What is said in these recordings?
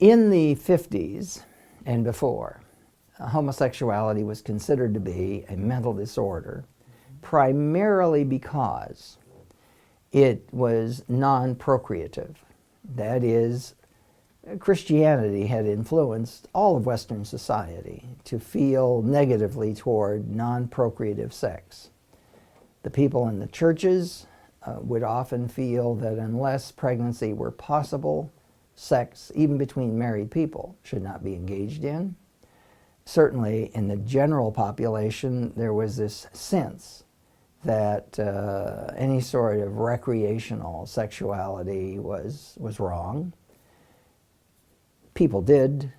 In the 50s and before, homosexuality was considered to be a mental disorder, primarily because it was non-procreative. That is, Christianity had influenced all of Western society to feel negatively toward non-procreative sex. The people in the churches would often feel that unless pregnancy were possible, sex, even between married people, should not be engaged in. Certainly in the general population, there was this sense that any sort of recreational sexuality was wrong. People did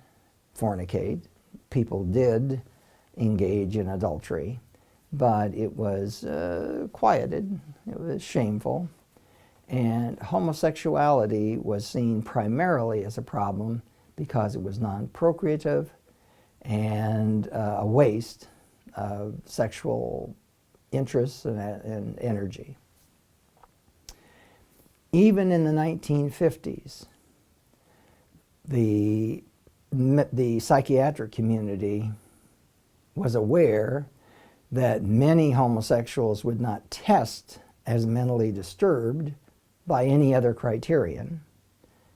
fornicate, people did engage in adultery, but it was quieted, it was shameful, and homosexuality was seen primarily as a problem because it was non-procreative and a waste of sexual interests and energy. Even in the 1950s, the psychiatric community was aware that many homosexuals would not test as mentally disturbed by any other criterion.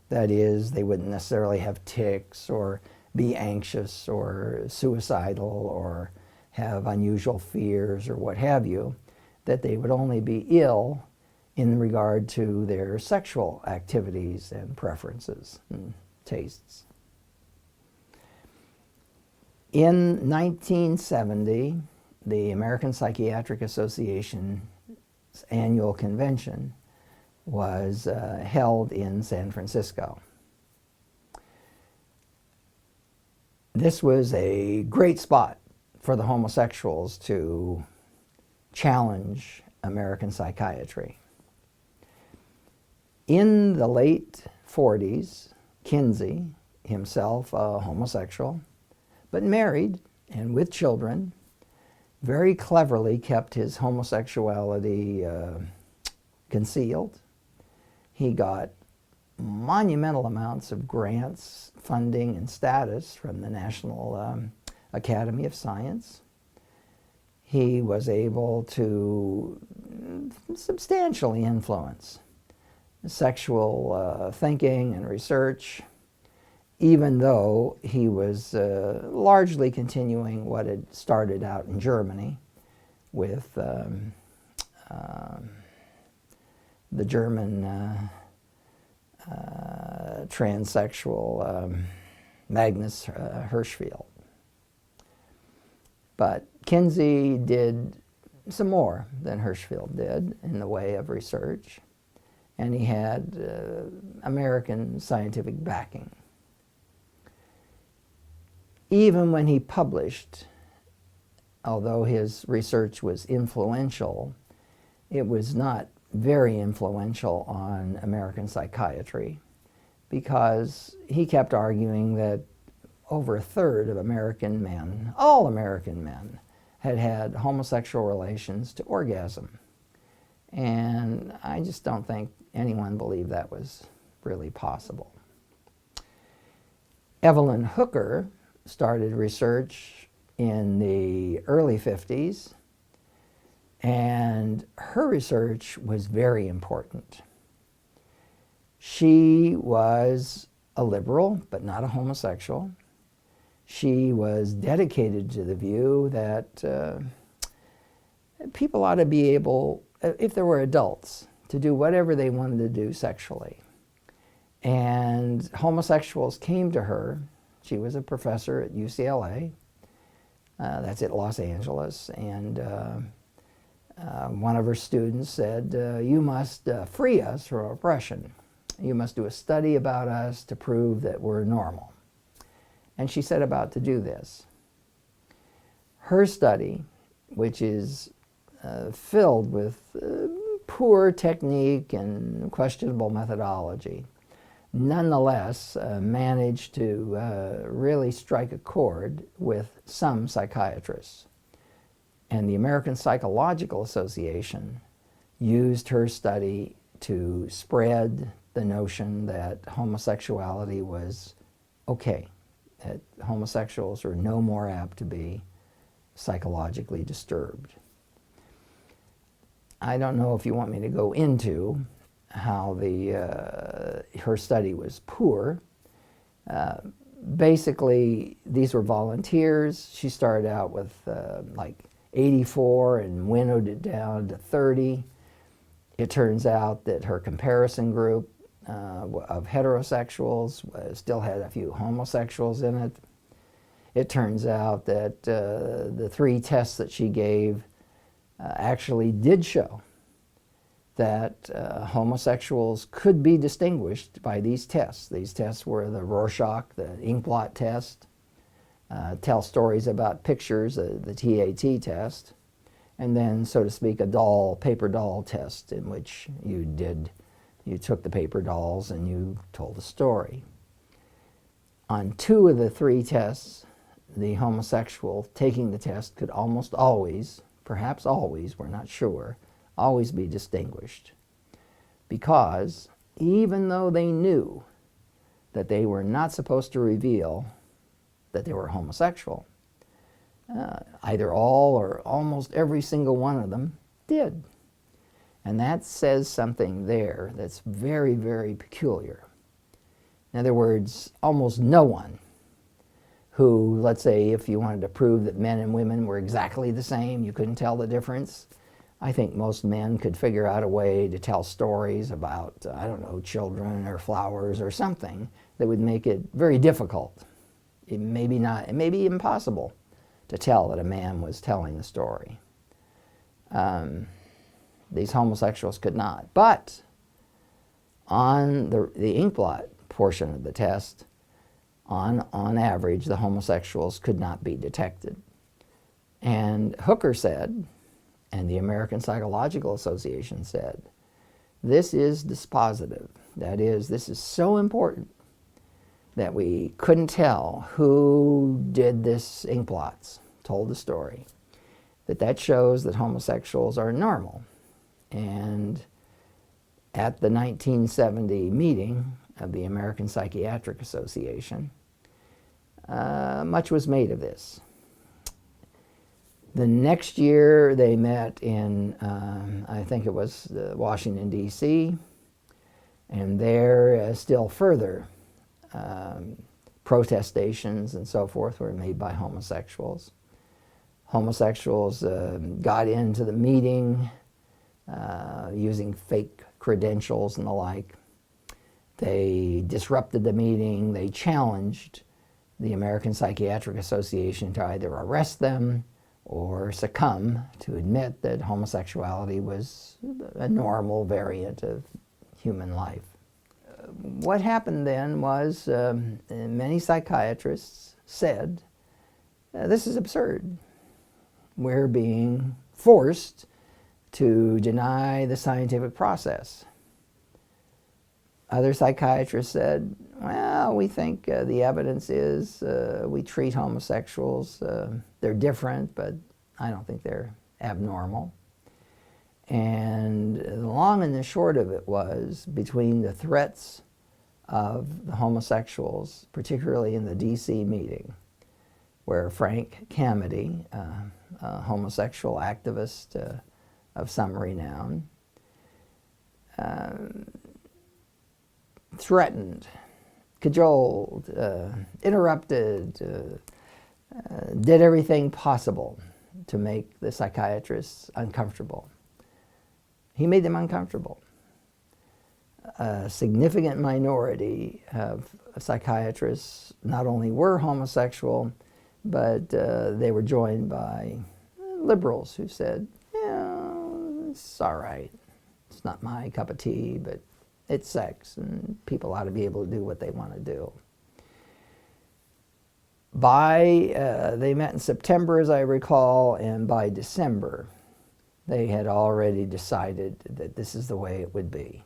That is, they wouldn't necessarily have tics or be anxious or suicidal or have unusual fears or what have you, that they would only be ill in regard to their sexual activities and preferences and tastes. In 1970, the American Psychiatric Association's annual convention was held in San Francisco. This was a great spot for the homosexuals to challenge American psychiatry. In the late 40s, Kinsey, himself a homosexual, but married and with children, very cleverly kept his homosexuality concealed. He got monumental amounts of grants, funding, and status from the National Academy of Science. He was able to substantially influence sexual thinking and research, even though he was largely continuing what had started out in Germany with the German transsexual Magnus Hirschfeld. But Kinsey did some more than Hirschfeld did in the way of research, and he had American scientific backing. Even when he published, although his research was influential, it was not very influential on American psychiatry, because he kept arguing that over a third of American men, all American men, had had homosexual relations to orgasm. And I just don't think anyone believed that was really possible. Evelyn Hooker started research in the early 50s, and her research was very important. She was a liberal, but not a homosexual. She was dedicated to the view that people ought to be able, if there were adults, to do whatever they wanted to do sexually. And homosexuals came to her. She was a professor at UCLA, that's at Los Angeles, and one of her students said, you must free us from oppression. You must do a study about us to prove that we're normal. And she set about to do this. Her study, which is filled with poor technique and questionable methodology, nonetheless managed to really strike a chord with some psychiatrists. And the American Psychological Association used her study to spread the notion that homosexuality was okay, that homosexuals are no more apt to be psychologically disturbed. I don't know if you want me to go into how her study was poor. Basically, these were volunteers. She started out with like 84 and winnowed it down to 30. It turns out that her comparison group of heterosexuals still had a few homosexuals in it. It turns out that the 3 tests that she gave actually did show that homosexuals could be distinguished by these tests. These tests were the Rorschach, the inkblot test, tell stories about pictures, the TAT test, and then, so to speak, a paper doll test in which you took the paper dolls and you told a story. On 2 of the 3 tests, the homosexual taking the test could almost always, perhaps always, we're not sure, always be distinguished. Because even though they knew that they were not supposed to reveal that they were homosexual, either all or almost every single one of them did. And that says something there that's very, very peculiar. In other words, almost no one who, let's say, if you wanted to prove that men and women were exactly the same, you couldn't tell the difference, I think most men could figure out a way to tell stories about, I don't know, children or flowers or something that would make it very difficult. It may be impossible to tell that a man was telling the story. These homosexuals could not. But on the inkblot portion of the test, on average, the homosexuals could not be detected. And Hooker said, and the American Psychological Association said, this is dispositive. That is, this is so important that we couldn't tell who did this inkblots, told the story, that shows that homosexuals are normal. And at the 1970 meeting of the American Psychiatric Association, much was made of this. The next year they met in, I think it was Washington, D.C., and there still further protestations and so forth were made by homosexuals. Homosexuals got into the meeting using fake credentials and the like. They disrupted the meeting. They challenged the American Psychiatric Association to either arrest them or succumb to admit that homosexuality was a normal variant of human life. What happened then was many psychiatrists said, this is absurd. We're being forced to deny the scientific process. Other psychiatrists said, well, we think the evidence is we treat homosexuals, they're different, but I don't think they're abnormal. And the long and the short of it was, between the threats of the homosexuals, particularly in the D.C. meeting, where Frank Camedy, a homosexual activist of some renown, threatened, cajoled, interrupted, did everything possible to make the psychiatrists uncomfortable. He made them uncomfortable. A significant minority of psychiatrists not only were homosexual, but they were joined by liberals who said, yeah, it's all right. It's not my cup of tea, but it's sex, and people ought to be able to do what they want to do. They met in September, as I recall, and by December, they had already decided that this is the way it would be.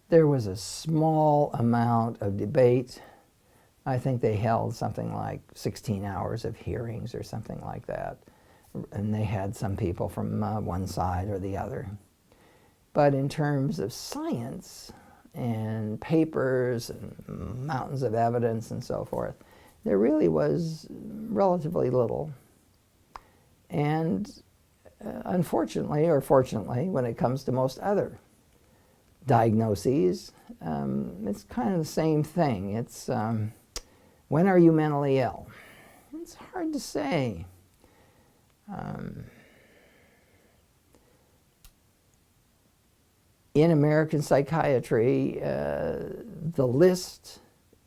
There was a small amount of debate. I think they held something like 16 hours of hearings or something like that. And they had some people from one side or the other. But in terms of science, and papers and mountains of evidence and so forth, there really was relatively little. And unfortunately, or fortunately, when it comes to most other diagnoses, it's kind of the same thing. It's when are you mentally ill? It's hard to say. In American psychiatry, the list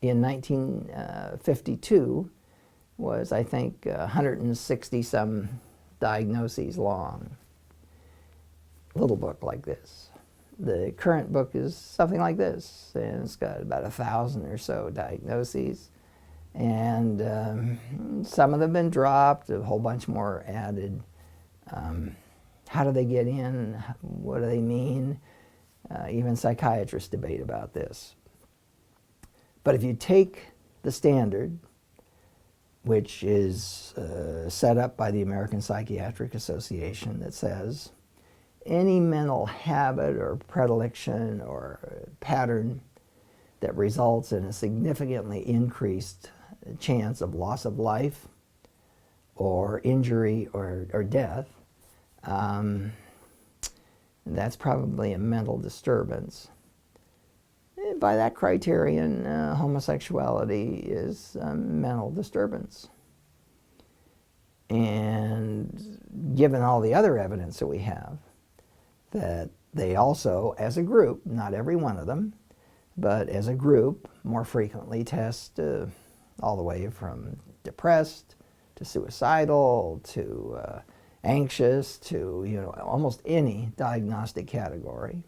in 1952 was, I think, 160-some diagnoses long. Little book like this. The current book is something like this, and it's got about 1,000 or so diagnoses. And some of them have been dropped, a whole bunch more added. How do they get in? What do they mean? Even psychiatrists debate about this. But if you take the standard, which is set up by the American Psychiatric Association, that says any mental habit or predilection or pattern that results in a significantly increased chance of loss of life or injury or death, that's probably a mental disturbance. By that criterion, homosexuality is a mental disturbance. And given all the other evidence that we have, that they also, as a group, not every one of them, but as a group, more frequently test all the way from depressed to suicidal to anxious to almost any diagnostic category.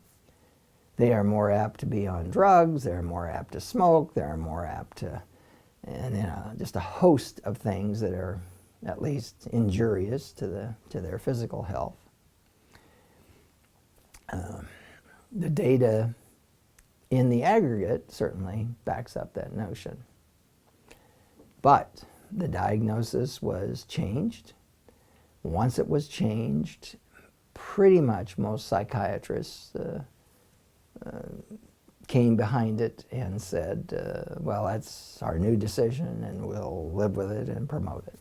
They are more apt to be on drugs, they're more apt to smoke, they're more apt to, and just a host of things that are at least injurious to their physical health. The data in the aggregate certainly backs up that notion. But the diagnosis was changed. Once it was changed, pretty much most psychiatrists came behind it and said, well, that's our new decision and we'll live with it and promote it.